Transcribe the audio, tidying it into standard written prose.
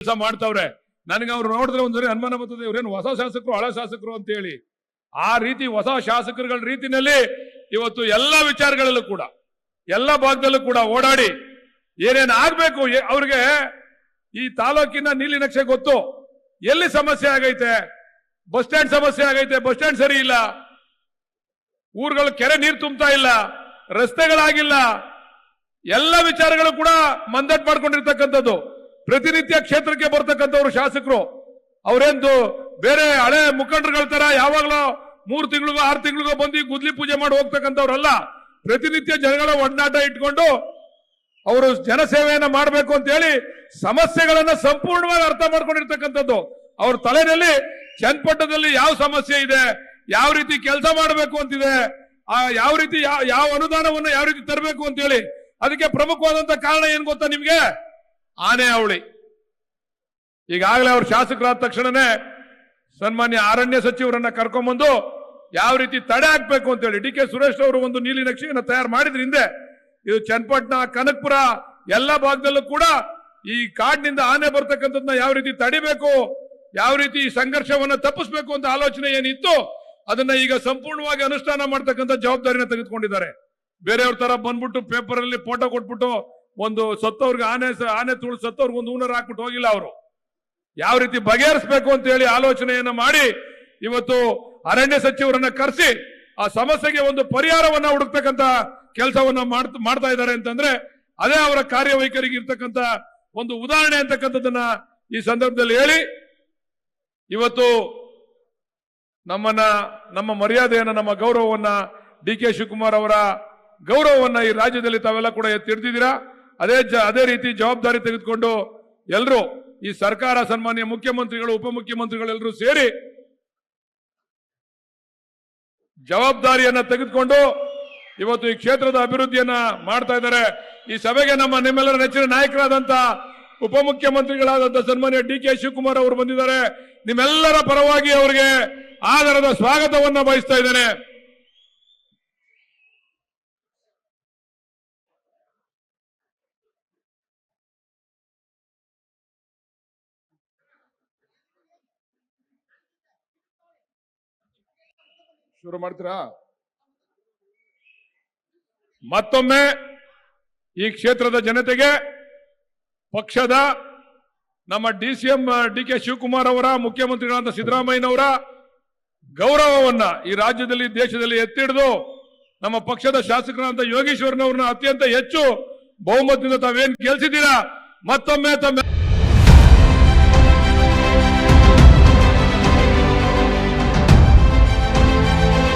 ಕೆಲಸ ಮಾಡ್ತಾವ್ರೆ. ನನಗೆ ಅವ್ರು ನೋಡಿದ್ರೆ ಒಂದ್ಸರಿ ಅನುಮಾನ ಬರ್ತದೆ, ಇವ್ರೇನು ಹೊಸ ಶಾಸಕರು ಹಳೆ ಶಾಸಕರು ಅಂತ ಹೇಳಿ. ಆ ರೀತಿ ಹೊಸ ಶಾಸಕರುಗಳ ರೀತಿನಲ್ಲಿ ಇವತ್ತು ಎಲ್ಲ ವಿಚಾರಗಳಲ್ಲೂ ಕೂಡ ಎಲ್ಲ ಭಾಗದಲ್ಲೂ ಕೂಡ ಓಡಾಡಿ ಏನೇನು ಆಗ್ಬೇಕು ಅವ್ರಿಗೆ ಈ ತಾಲೂಕಿನ ನೀಲಿ ನಕ್ಷೆ ಗೊತ್ತು. ಎಲ್ಲಿ ಸಮಸ್ಯೆ ಆಗೈತೆ, ಬಸ್ ಸ್ಟ್ಯಾಂಡ್ ಸಮಸ್ಯೆ ಆಗೈತೆ, ಬಸ್ ಸ್ಟ್ಯಾಂಡ್ ಸರಿ ಇಲ್ಲ, ಊರುಗಳು ಕೆರೆ ನೀರು ತುಂಬ್ತಾ ಇಲ್ಲ, ರಸ್ತೆಗಳಾಗಿಲ್ಲ, ಎಲ್ಲ ವಿಚಾರಗಳು ಕೂಡ ಮಂದಟ್ ಮಾಡ್ಕೊಂಡಿರ್ತಕ್ಕಂಥದ್ದು. ಪ್ರತಿನಿತ್ಯ ಕ್ಷೇತ್ರಕ್ಕೆ ಬರ್ತಕ್ಕಂಥವ್ರು ಶಾಸಕರು ಅವ್ರೇಂದು ಬೇರೆ ಹಳೆ ಮುಖಂಡರುಗಳ ತರ ಯಾವಾಗಲೂ 3 ತಿಂಗಳಿಗೋ 6 ತಿಂಗಳಿಗೋ ಬಂದು ಗುದ್ಲಿ ಪೂಜೆ ಮಾಡಿ ಹೋಗ್ತಕ್ಕಂಥವ್ರಲ್ಲ. ಪ್ರತಿನಿತ್ಯ ಜನಗಳ ಒಡನಾಟ ಇಟ್ಕೊಂಡು ಅವರು ಜನಸೇವೆಯನ್ನ ಮಾಡಬೇಕು ಅಂತ ಹೇಳಿ ಸಮಸ್ಯೆಗಳನ್ನ ಸಂಪೂರ್ಣವಾಗಿ ಅರ್ಥ ಮಾಡ್ಕೊಂಡಿರ್ತಕ್ಕಂಥದ್ದು. ಅವ್ರ ತಲೆಯಲ್ಲಿ ಚನ್ನಪಟ್ಟಣದಲ್ಲಿ ಯಾವ ಸಮಸ್ಯೆ ಇದೆ, ಯಾವ ರೀತಿ ಕೆಲಸ ಮಾಡಬೇಕು ಅಂತಿದೆ, ಯಾವ ರೀತಿ ಯಾವ ಅನುದಾನವನ್ನು ಯಾವ ರೀತಿ ತರಬೇಕು ಅಂತ ಹೇಳಿ. ಅದಕ್ಕೆ ಪ್ರಮುಖವಾದಂತ ಕಾರಣ ಏನ್ ಗೊತ್ತಾ ನಿಮ್ಗೆ? ಆನೆ ಅವಳಿ. ಈಗಾಗಲೇ ಅವ್ರ ಶಾಸಕರಾದ ತಕ್ಷಣನೇ ಸನ್ಮಾನ್ಯ ಅರಣ್ಯ ಸಚಿವರನ್ನ ಕರ್ಕೊಂಡ್ಬಂದು ಯಾವ ರೀತಿ ತಡೆ ಹಾಕ್ಬೇಕು ಅಂತ ಹೇಳಿ ಡಿ ಕೆ ಸುರೇಶ್ ಅವರು ಒಂದು ನೀಲಿ ನಕ್ಷೆಯನ್ನು ತಯಾರು ಮಾಡಿದ್ರ ಹಿಂದೆ ಇದು ಚನ್ನಪಟ್ಟಣ, ಕನಕಪುರ ಎಲ್ಲ ಭಾಗದಲ್ಲೂ ಕೂಡ ಈ ಕಾಡಿನಿಂದ ಆನೆ ಬರ್ತಕ್ಕಂಥದ್ದನ್ನ ಯಾವ ರೀತಿ ತಡಿಬೇಕು, ಯಾವ ರೀತಿ ಸಂಘರ್ಷವನ್ನ ತಪ್ಪಿಸ್ಬೇಕು ಅಂತ ಆಲೋಚನೆ ಏನಿತ್ತು ಅದನ್ನ ಈಗ ಸಂಪೂರ್ಣವಾಗಿ ಅನುಷ್ಠಾನ ಮಾಡ್ತಕ್ಕಂಥ ಜವಾಬ್ದಾರಿನ ತೆಗೆದುಕೊಂಡಿದ್ದಾರೆ. ಬೇರೆಯವ್ರ ತರ ಬಂದ್ಬಿಟ್ಟು ಪೇಪರ್ ಅಲ್ಲಿ ಫೋಟೋ ಕೊಟ್ಬಿಟ್ಟು ಒಂದು ಸತ್ತವ್ರಿಗೆ ಆನೆ ತುಳು ಸತ್ತವ್ರಿಗೆ ಒಂದು ಹೂನರ್ ಹಾಕ್ಬಿಟ್ಟು ಹೋಗಿಲ್ಲ. ಅವರು ಯಾವ ರೀತಿ ಬಗೆಹರಿಸಬೇಕು ಅಂತ ಹೇಳಿ ಆಲೋಚನೆಯನ್ನ ಮಾಡಿ ಇವತ್ತು ಅರಣ್ಯ ಸಚಿವರನ್ನ ಕರೆಸಿ ಆ ಸಮಸ್ಯೆಗೆ ಒಂದು ಪರಿಹಾರವನ್ನ ಹುಡುಕ್ತಕ್ಕಂಥ ಕೆಲಸವನ್ನ ಮಾಡ್ತಾ ಇದ್ದಾರೆ ಅಂತಂದ್ರೆ ಅದೇ ಅವರ ಕಾರ್ಯವೈಖರಿಗೆ ಇರ್ತಕ್ಕಂಥ ಒಂದು ಉದಾಹರಣೆ ಅಂತಕ್ಕಂಥದ್ದನ್ನ ಈ ಸಂದರ್ಭದಲ್ಲಿ ಹೇಳಿ, ಇವತ್ತು ನಮ್ಮ ಮರ್ಯಾದೆಯನ್ನ, ನಮ್ಮ ಗೌರವವನ್ನ, ಡಿ ಕೆ ಶಿವಕುಮಾರ್ ಅವರ ಗೌರವವನ್ನ ಈ ರಾಜ್ಯದಲ್ಲಿ ತಾವೆಲ್ಲ ಕೂಡ ಎತ್ತಿಡ್ತಿದ್ದೀರಾ. ಅದೇ ರೀತಿ ಜವಾಬ್ದಾರಿ ತೆಗೆದುಕೊಂಡು ಎಲ್ಲರೂ ಈ ಸರ್ಕಾರ, ಸನ್ಮಾನ್ಯ ಮುಖ್ಯಮಂತ್ರಿಗಳು, ಉಪಮುಖ್ಯಮಂತ್ರಿಗಳೆಲ್ಲರೂ ಸೇರಿ ಜವಾಬ್ದಾರಿಯನ್ನ ತೆಗೆದುಕೊಂಡು ಇವತ್ತು ಈ ಕ್ಷೇತ್ರದ ಅಭಿವೃದ್ಧಿಯನ್ನ ಮಾಡ್ತಾ ಇದ್ದಾರೆ. ಈ ಸಭೆಗೆ ನಿಮ್ಮೆಲ್ಲರ ನೆಚ್ಚಿನ ನಾಯಕರಾದಂತ ಉಪಮುಖ್ಯಮಂತ್ರಿಗಳಾದಂತ ಸನ್ಮಾನ್ಯ ಡಿ ಕೆ ಶಿವಕುಮಾರ್ ಅವರು ಬಂದಿದ್ದಾರೆ. ನಿಮ್ಮೆಲ್ಲರ ಪರವಾಗಿ ಅವರಿಗೆ ಆದರದ ಸ್ವಾಗತವನ್ನ ಬಯಸ್ತಾ ಇದ್ದೇನೆ. ಶುರು ಮಾಡ್ತೀರಾ? ಮತ್ತೊಮ್ಮೆ ಈ ಕ್ಷೇತ್ರದ ಜನತೆಗೆ ಪಕ್ಷದ ನಮ್ಮ ಡಿ.ಸಿ.ಎಂ ಡಿ ಕೆ ಶಿವಕುಮಾರ್ ಅವರ, ಮುಖ್ಯಮಂತ್ರಿಗಳಾದ ಸಿದ್ದರಾಮಯ್ಯನವರ ಗೌರವವನ್ನ ಈ ರಾಜ್ಯದಲ್ಲಿ, ದೇಶದಲ್ಲಿ ಎತ್ತಿಡಿದು ನಮ್ಮ ಪಕ್ಷದ ಶಾಸಕರಾದಂತ ಯೋಗೇಶ್ವರನವ್ರನ್ನ ಅತ್ಯಂತ ಹೆಚ್ಚು ಬಹುಮತದಿಂದ ತಾವೇನ್ ಗೆಲ್ಸಿದ್ದೀರಾ, ಮತ್ತೊಮ್ಮೆ